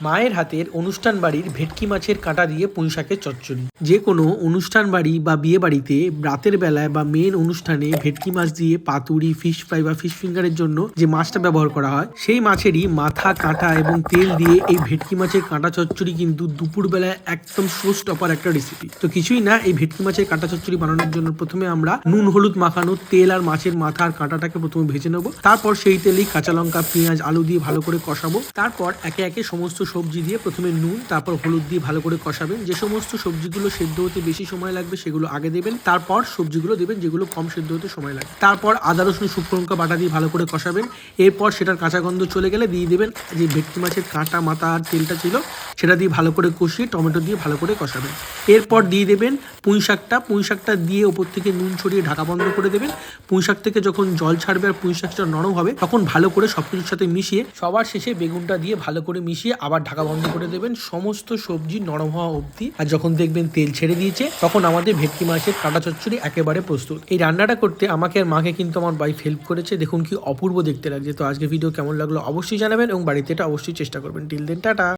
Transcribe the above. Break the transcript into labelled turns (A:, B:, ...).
A: মায়ের হাতের অনুষ্ঠান বাড়ির ভেটকি মাছের কাঁটা দিয়ে পুঁইশাকের চচ্চড়ি। যে কোনো অনুষ্ঠান বাড়ি বা বিয়ে বাড়িতে রাতের বেলায় বা মেন অনুষ্ঠানে ভেটকি মাছ দিয়ে পাতুরি, ফিশ ফ্রাই বা ফিশ ফিঙ্গারের জন্য যে মাছটা ব্যবহার করা হয়, সেই মাছেরই মাথা, কাঁটা এবং তেল দিয়ে এই ভেটকি মাছের কাঁটা চচ্চড়ি কিন্তু দুপুর বেলায় একদম শো স্টপার একটা রেসিপি। তো কিছুই না, এই ভেটকি মাছের কাঁটা চচ্চড়ি বানানোর জন্য প্রথমে আমরা নুন হলুদ মাখানো তেল আর মাছের মাথা আর কাঁটাটাকে প্রথমে ভেজে নেবো। তারপর সেই তেলেই কাঁচা লঙ্কা, পেঁয়াজ, আলু দিয়ে ভালো করে কষাবো। তারপর একে একে সমস্ত সবজি দিয়ে প্রথমে নুন তারপর হলুদ দিয়ে ভালো করে কষাবেন। যে সমস্ত সবজিগুলো সেদ্ধ হতে বেশি সময় লাগবে সেগুলো আগে দেবেন, তারপর সবজিগুলো দেবেন যেগুলো কম সেদ্ধ হতে সময় লাগবে। তারপর আদা রসুন শুকনো লঙ্কা বাটা দিয়ে ভালো করে কষাবেন। এরপর সেটার কাঁচা গন্ধ চলে গেলে দিয়ে দেবেন যে ভেটকি মাছের কাঁটা, মাথা আর তেলটা ছিল সেটা দিয়ে ভালো করে কষিয়ে টমেটো দিয়ে ভালো করে কষাবেন। এরপর দিয়ে দেবেন পুঁইশাকটা দিয়ে ওপর থেকে নুন ছড়িয়ে ঢাকা বন্ধ করে দেবেন। পুঁইশাক থেকে যখন জল ছাড়বে আর পুঁইশাকটা নরম হবে তখন ভালো করে সবকিছুর সাথে মিশিয়ে সবার শেষে বেগুনটা দিয়ে ভালো করে মিশিয়ে আবার ঢাকা বন্ধ করে দেবেন সমস্ত সবজি নরম হওয়া অবধি। আর যখন দেখবেন তেল ছেড়ে দিয়েছে তখন আমাদের ভেটকি মাছের কাঁটা চচ্চড়ি একেবারে প্রস্তুত। এই রান্নাটা করতে আমাকে আর মাকে কিন্তু আমার ওয়াইফ হেল্প করেছে। দেখুন কি অপূর্ব দেখতে লাগছে। তো আজকে ভিডিও কেমন লাগলো অবশ্যই জানাবেন এবং বাড়িতে এটা অবশ্যই চেষ্টা করবেন। Till then, tata.